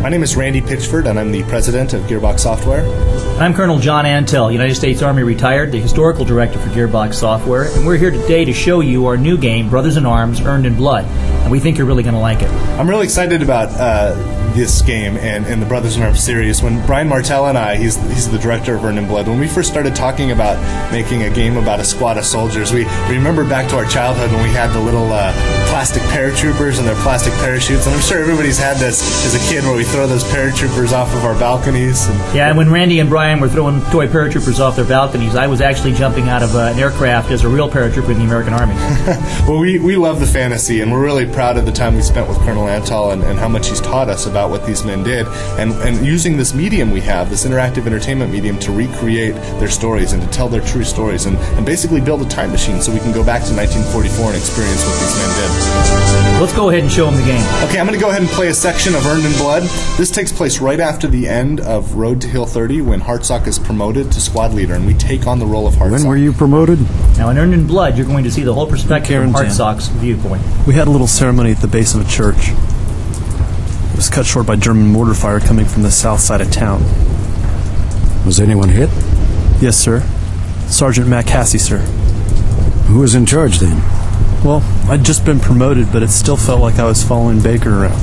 My name is Randy Pitchford, and I'm the president of Gearbox Software. I'm Colonel John Antel, United States Army retired, the historical director for Gearbox Software, and we're here today to show you our new game, Brothers in Arms, Earned in Blood, and we think you're really going to like it. I'm really excited about this game and the Brothers in Arms series. When Brian Martell and I, he's the director of Earned in Blood, when we first started talking about making a game about a squad of soldiers, we remember back to our childhood when we had the little plastic paratroopers and their plastic parachutes, and I'm sure everybody's had this as a kid where we throw those paratroopers off of our balconies. Yeah, and when Randy and Brian were throwing toy paratroopers off their balconies, I was actually jumping out of an aircraft as a real paratrooper in the American Army. Well, we love the fantasy, and we're really proud of the time we spent with Colonel Antal and how much he's taught us about what these men did, and using this medium we have, this interactive entertainment medium, to recreate their stories and to tell their true stories and basically build a time machine so we can go back to 1944 and experience what these men did. Let's go ahead and show them the game. Okay, I'm going to go ahead and play a section of Earned in Blood. This takes place right after the end of Road to Hill 30 when Hartsock is promoted to squad leader, and we take on the role of Hartsock. When were you promoted? Now, in Earned in Blood, you're going to see the whole perspective from Hartsock's viewpoint. We had a little ceremony at the base of a church. It was cut short by German mortar fire coming from the south side of town. Was anyone hit? Yes, sir. Sergeant Matt Cassie, sir. Who was in charge then? Well, I'd just been promoted, but it still felt like I was following Baker around.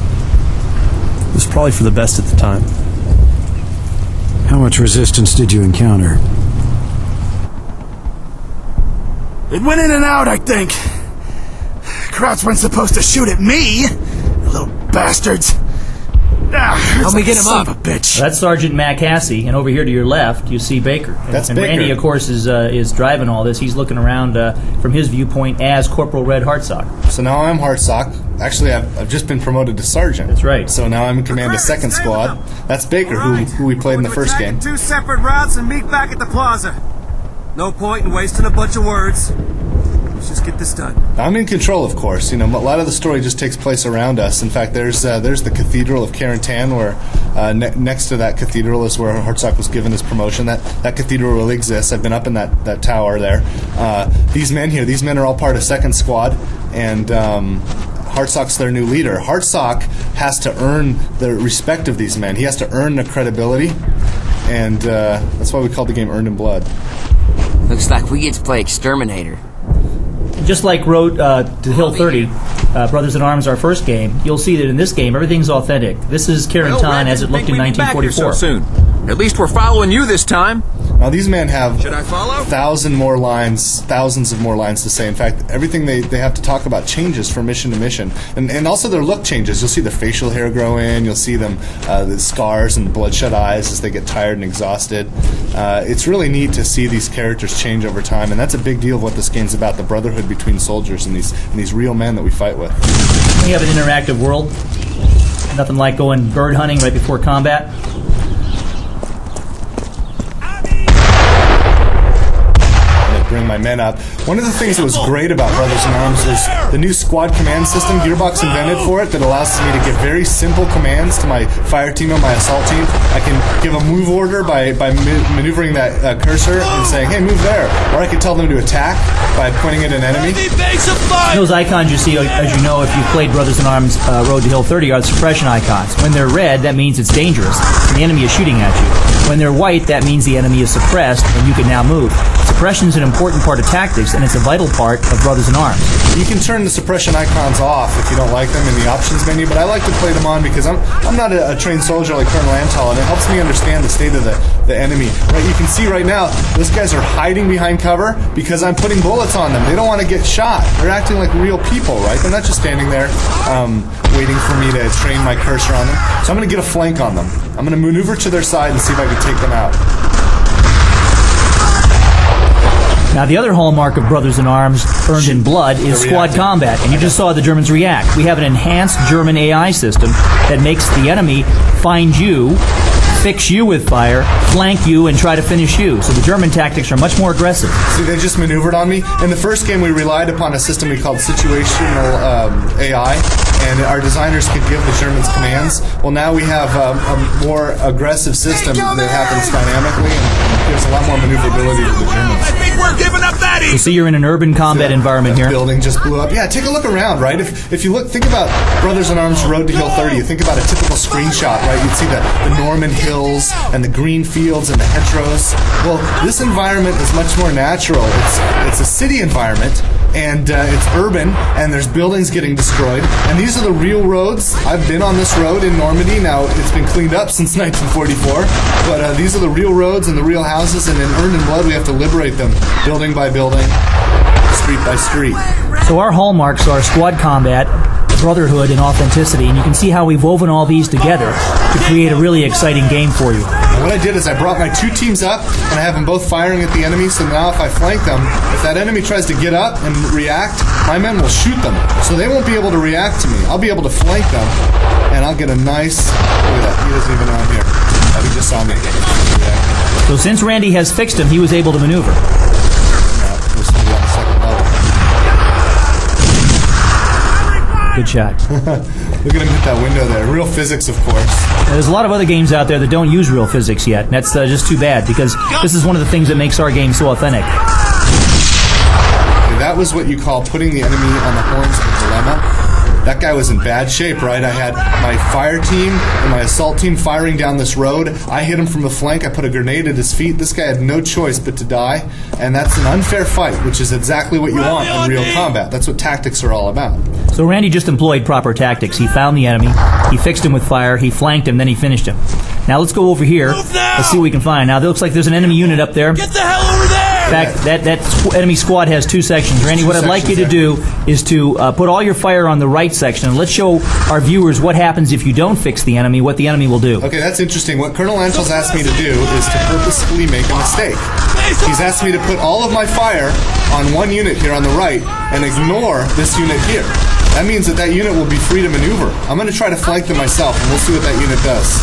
It was probably for the best at the time. How much resistance did you encounter? It went in and out, I think. Krauts weren't supposed to shoot at me, little bastards. Help me get him up. Son of a bitch. That's Sergeant Matt Cassie, and over here to your left, you see Baker. That's and Baker. Randy, of course, is driving all this. He's looking around from his viewpoint as Corporal Red Hartsock. So now I'm Hartsock. Actually, I've just been promoted to sergeant. That's right. So now I'm in command of second squad. That's Baker, who we played in the first game. Two separate routes and meet back at the plaza. No point in wasting a bunch of words. Let's just get this done. I'm in control, of course. You know, a lot of the story just takes place around us. In fact, there's the Cathedral of Carentan, where next to that cathedral is where Hartsock was given his promotion. That cathedral really exists. I've been up in that tower there. These men are all part of second squad, and Hartsock's their new leader. Hartsock has to earn the respect of these men. He has to earn the credibility, and that's why we call the game Earned in Blood. Looks like we get to play Exterminator. Just like Road to Hill 30, Brothers in Arms, our first game, you'll see that in this game, everything's authentic. This is Carentan as it looked in 1944. Soon. At least we're following you this time. Now, these men have Should I follow? thousands of more lines to say. In fact, everything they have to talk about changes from mission to mission. And also their look changes. You'll see the facial hair grow in. You'll see them, the scars and bloodshot eyes as they get tired and exhausted. It's really neat to see these characters change over time, and that's a big deal of what this game's about, the brotherhood between soldiers and these real men that we fight with. We have an interactive world. Nothing like going bird hunting right before combat. Bring my men up. One of the things that was great about Brothers in Arms is the new squad command system Gearbox invented for it that allows me to give very simple commands to my fire team and my assault team. I can give a move order by maneuvering that cursor and saying, hey, move there. Or I can tell them to attack by pointing at an enemy. Those icons you see, as you know, if you've played Brothers in Arms Road to Hill 30, are the suppression icons. When they're red, that means it's dangerous, and the enemy is shooting at you. When they're white, that means the enemy is suppressed, and you can now move. Suppression is an important part of tactics, and it's a vital part of Brothers in Arms. You can turn the suppression icons off if you don't like them in the options menu, but I like to play them on because I'm not a trained soldier like Colonel Antal, and it helps me understand the state of the enemy. Right, you can see right now, those guys are hiding behind cover because I'm putting bullets on them. They don't want to get shot. They're acting like real people, right? They're not just standing there waiting for me to train my cursor on them. So I'm going to get a flank on them. I'm going to maneuver to their side and see if I can take them out. Now, the other hallmark of Brothers in Arms, Earned in Blood, is squad combat, and you just saw the Germans react. We have an enhanced German AI system that makes the enemy find you, fix you with fire, flank you, and try to finish you. So the German tactics are much more aggressive. See, they just maneuvered on me. In the first game, we relied upon a system we called situational AI. and our designers could give the Germans commands. Well, now we have a more aggressive system that happens dynamically and gives a lot more maneuverability to the Germans. I think we're giving up that easy. You see, you're in an urban combat environment here. Building just blew up. Yeah, take a look around, right? If you look, think about Brothers in Arms Road to Hill 30. You think about a typical screenshot, right? You'd see the Norman hills and the green fields and the hedgerows. Well, this environment is much more natural. It's a city environment, and it's urban, and there's buildings getting destroyed. And these are the real roads. I've been on this road in Normandy. Now, it's been cleaned up since 1944, but these are the real roads and the real houses, and in Earned in Blood, we have to liberate them, building by building, street by street. So our hallmarks are squad combat, brotherhood, and authenticity, and you can see how we've woven all these together to create a really exciting game for you. And what I did is I brought my two teams up, and I have them both firing at the enemy, so now if I flank them, if that enemy tries to get up and react, my men will shoot them. So they won't be able to react to me. I'll be able to flank them, and I'll get a nice... Look at that, he doesn't even know I'm here. Oh, he just saw me. Yeah. So since Randy has fixed him, he was able to maneuver. Yeah, there's somebody on the second level. Good shot. Look at him hit that window there. Real physics, of course. Now, there's a lot of other games out there that don't use real physics yet, and that's just too bad, because this is one of the things that makes our game so authentic. Okay, that was what you call putting the enemy on the horns of a dilemma. That guy was in bad shape, right? I had my fire team and my assault team firing down this road. I hit him from the flank. I put a grenade at his feet. This guy had no choice but to die. And that's an unfair fight, which is exactly what you want in real combat. That's what tactics are all about. So Randy just employed proper tactics. He found the enemy, he fixed him with fire, he flanked him, then he finished him. Now let's go over here. Let's see what we can find. Now it looks like there's an enemy unit up there. Get the hell over there! In fact, that enemy squad has two sections. Randy, what I'd like you to do is to put all your fire on the right section, and let's show our viewers what happens if you don't fix the enemy, what the enemy will do. Okay, that's interesting. What Colonel Ansel's asked me to do is to purposefully make a mistake. He's asked me to put all of my fire on one unit here on the right and ignore this unit here. That means that unit will be free to maneuver. I'm going to try to flank them myself, and we'll see what that unit does.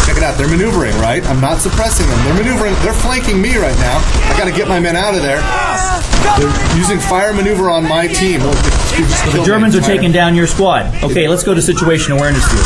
Check it out. They're maneuvering, right? I'm not suppressing them. They're maneuvering. They're flanking me right now. I got to get my men out of there. They're using fire maneuver on my team. So the Germans are taking down your squad. Okay, let's go to situation awareness view.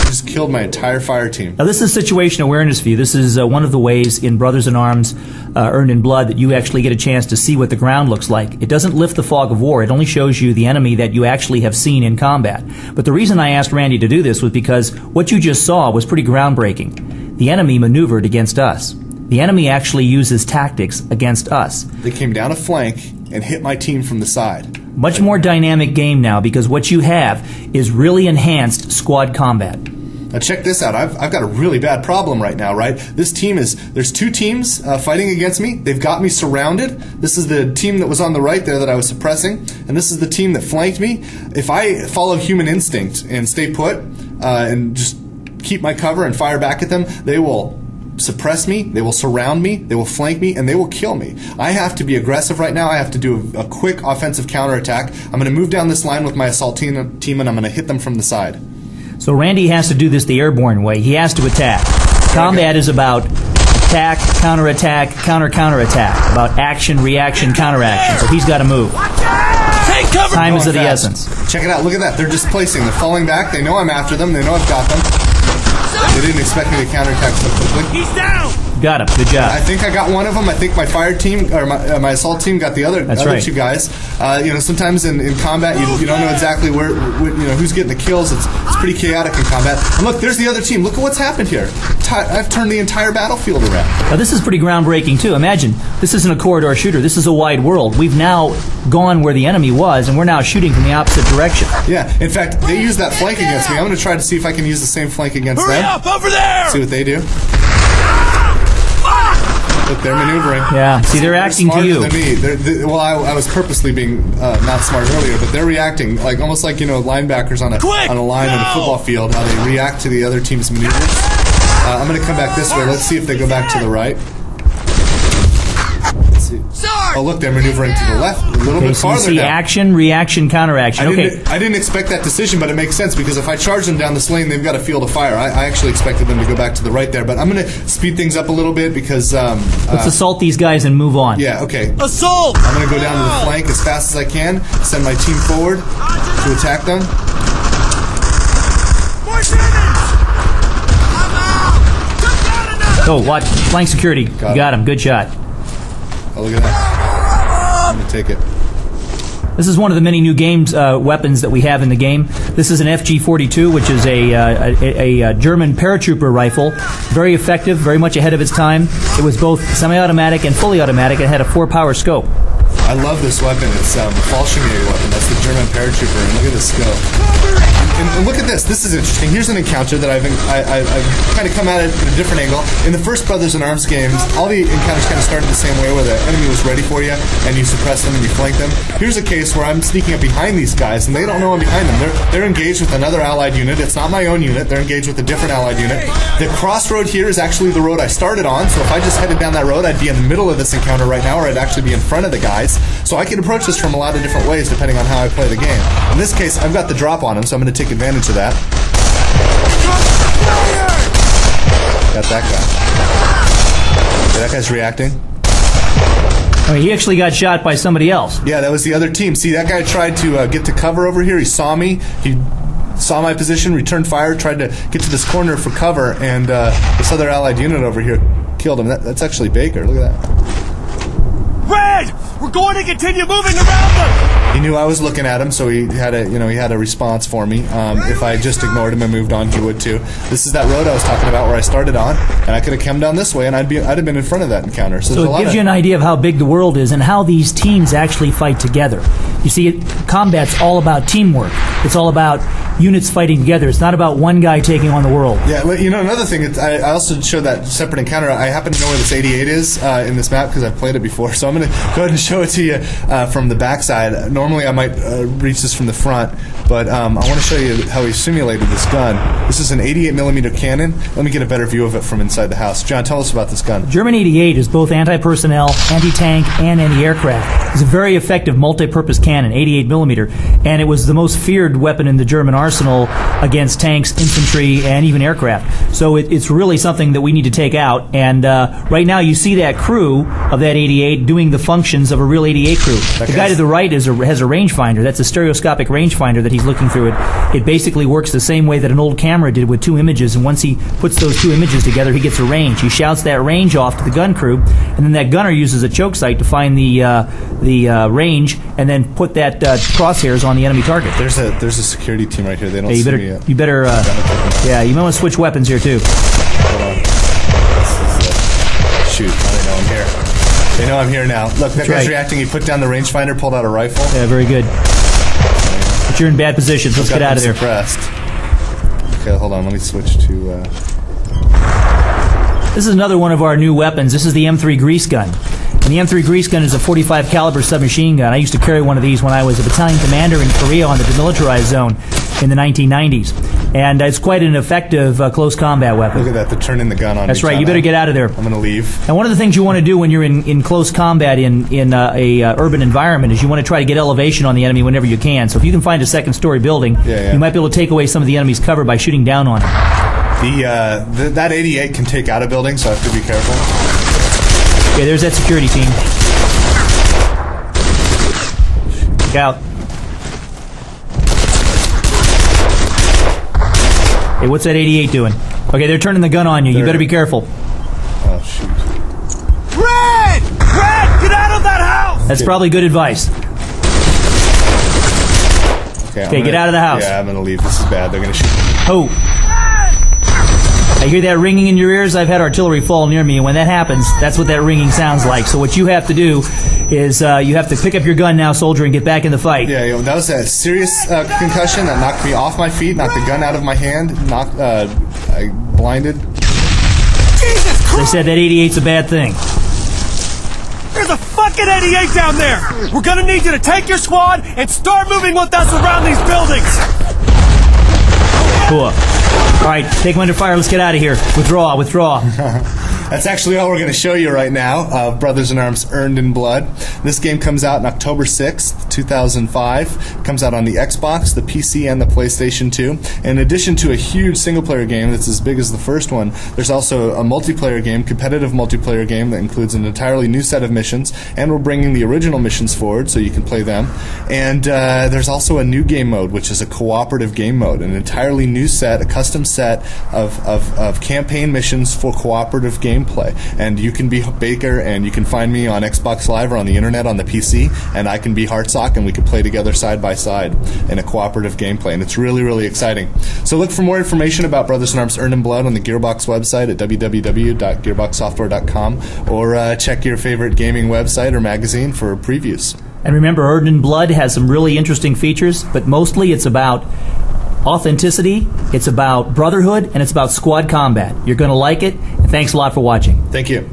Just killed my entire fire team. Now this is situation awareness view. This is one of the ways in Brothers in Arms Earned in Blood that you actually get a chance to see what the ground looks like. It doesn't lift the fog of war. It only shows you the enemy that you actually have seen in combat. But the reason I asked Randy to do this was because what you just saw was pretty groundbreaking. The enemy maneuvered against us. The enemy actually uses tactics against us. They came down a flank and hit my team from the side. Much more dynamic game now because what you have is really enhanced squad combat. Now check this out. I've got a really bad problem right now, right? This team there's two teams fighting against me. They've got me surrounded. This is the team that was on the right there that I was suppressing, and this is the team that flanked me. If I follow human instinct and stay put and just keep my cover and fire back at them, they will suppress me, they will surround me, they will flank me, and they will kill me. I have to be aggressive right now. I have to do a quick offensive counterattack. I'm going to move down this line with my assault team, and I'm going to hit them from the side. So Randy has to do this the airborne way. He has to attack. Combat is about attack, counterattack, counterattack. About action, reaction, counteraction. So he's got to move. Take cover! Time is of the fast. essence. Check it out. Look at that. They're displacing. They're falling back. They know I'm after them. They know I've got them. They didn't expect me to counterattack so quickly. He's down! Got him. Good job. I think I got one of them. I think my fire team or my assault team got the other right. two guys. Sometimes in combat you don't know exactly where who's getting the kills. It's pretty chaotic in combat. And look, there's the other team. Look at what's happened here. I've turned the entire battlefield around. Now this is pretty groundbreaking too. Imagine this isn't a corridor shooter. This is a wide world. We've now gone where the enemy was, and we're now shooting from the opposite direction. Yeah. In fact, they used that flank against me. I'm going to try to see if I can use the same flank against them. Hurry up, over there! See what they do. Look, they're maneuvering. Yeah, see, they're acting to you. Than me. I was purposely being not smart earlier, but they're reacting almost like linebackers on a line in a football field. How they react to the other team's maneuvers. I'm going to come back this way. Let's see if they go back to the right. Let's see. Oh, look, they're maneuvering to the left, a little bit So farther you see now. action, reaction, counteraction. I didn't expect that decision, but it makes sense because if I charge them down this lane, they've got a field of fire. I actually expected them to go back to the right there, but I'm going to speed things up a little bit because... let's assault these guys and move on. Yeah, okay. Assault! I'm going to go down to the flank as fast as I can, send my team forward to attack them. Oh, watch. Flank security. You got him. Good shot. Oh, look at that. I'm going to take it. This is one of the many new games weapons that we have in the game. This is an FG-42, which is a German paratrooper rifle. Very effective, very much ahead of its time. It was both semi-automatic and fully automatic. It had a 4-power scope. I love this weapon. It's the Fallschirmjäger weapon. That's the German paratrooper. And look at this scope. And look at this. This is interesting. Here's an encounter that I've kind of come at it at a different angle. In the first Brothers in Arms games, all the encounters kind of started the same way, where the enemy was ready for you, and you suppress them and you flank them. Here's a case where I'm sneaking up behind these guys, and they don't know I'm behind them. They're engaged with another allied unit. It's not my own unit. They're engaged with a different allied unit. The crossroad here is actually the road I started on, so if I just headed down that road, I'd be in the middle of this encounter right now, or I'd actually be in front of the guys. So I can approach this from a lot of different ways depending on how I play the game. In this case, I've got the drop on him, so I'm going to take advantage of that. Got that guy. Okay, that guy's reacting. I mean, he actually got shot by somebody else. Yeah, that was the other team. See, that guy tried to get to cover over here. He saw me. He saw my position, returned fire, tried to get to this corner for cover, and this other allied unit over here killed him. That's actually Baker. Look at that. Red! We're going to continue moving around them! He knew I was looking at him, so he had a response for me. If I just ignored him and moved on, he would too. This is that road I was talking about where I started on, and I could have come down this way, and I'd have been in front of that encounter. So it gives you an idea of how big the world is and how these teams actually fight together. You see, combat's all about teamwork. It's all about units fighting together. It's not about one guy taking on the world. Yeah, another thing, I also showed that separate encounter. I happen to know where this 88 is in this map because I've played it before, so I'm going to go ahead and show it to you from the backside. Normally I might reach this from the front, but I want to show you how he simulated this gun. This is an 88mm cannon. Let me get a better view of it from inside the house. John, tell us about this gun. German 88 is both anti-personnel, anti-tank, and anti-aircraft. It's a very effective multi-purpose cannon, 88mm, and it was the most feared weapon in the German arsenal against tanks, infantry, and even aircraft. So it's really something that we need to take out, and right now you see that crew of that 88 doing the functions of a real 88 crew. The guy to the right has a rangefinder. That's a stereoscopic rangefinder that he's looking through. It basically works the same way that an old camera did with two images, and once he puts those two images together, he gets a range. He shouts that range off to the gun crew, and then that gunner uses a choke sight to find the range, and then put that crosshairs on the enemy target. There's a security team right here. They don't see me yet. You better, yeah, you might want to switch weapons here too. Hold on. Shoot, they know I'm here. They know I'm here now. Look, that guy's reacting. He put down the rangefinder, pulled out a rifle. Yeah, very good. But you're in bad positions. Let's get out of there. Suppressed. Okay, hold on. Let me switch to... This is another one of our new weapons. This is the M3 grease gun. And the M3 grease gun is a .45 caliber submachine gun. I used to carry one of these when I was a battalion commander in Korea on the demilitarized zone in the 1990s. And it's quite an effective close combat weapon. Look at that, they're turning the gun on. That's right, you better get out of there. I'm going to leave. And one of the things you want to do when you're in close combat in a urban environment is you want to try to get elevation on the enemy whenever you can. So if you can find a second-story building, you might be able to take away some of the enemy's cover by shooting down on it. That 88 can take out a building, so I have to be careful. Okay, there's that security team. Look out. Hey, what's that 88 doing? Okay, they're turning the gun on you. You better be careful. Oh, shoot. Red! Red! Get out of that house! That's probably good advice. Okay, get out of the house. Yeah, I'm going to leave. This is bad. They're going to shoot me. Oh. I hear that ringing in your ears. I've had artillery fall near me, and when that happens, that's what that ringing sounds like. So what you have to do is you have to pick up your gun now, soldier, and get back in the fight. Yeah, that was a serious concussion that knocked me off my feet, knocked the gun out of my hand, I blinded. Jesus Christ! They said that 88's a bad thing. There's a fucking 88 down there! We're gonna need you to take your squad and start moving with us around these buildings! Cool. All right, take them under fire. Let's get out of here. Withdraw, withdraw. That's actually all we're going to show you right now. Brothers in Arms Earned in Blood. This game comes out on October 6th. 2005. Comes out on the Xbox, the PC, and the PlayStation 2. In addition to a huge single-player game that's as big as the first one, there's also a multiplayer game, competitive multiplayer game that includes an entirely new set of missions, and we're bringing the original missions forward so you can play them. And there's also a new game mode, which is a cooperative game mode, an entirely new set, a custom set of campaign missions for cooperative gameplay. And you can be Baker, and you can find me on Xbox Live or on the internet on the PC, and I can be Hartsock, and we can play together side by side in a cooperative gameplay. And it's really, really exciting. So look for more information about Brothers in Arms Earned in Blood on the Gearbox website at www.gearboxsoftware.com, or check your favorite gaming website or magazine for previews. And remember, Earned in Blood has some really interesting features, but mostly it's about authenticity, it's about brotherhood, and it's about squad combat. You're going to like it, and thanks a lot for watching. Thank you.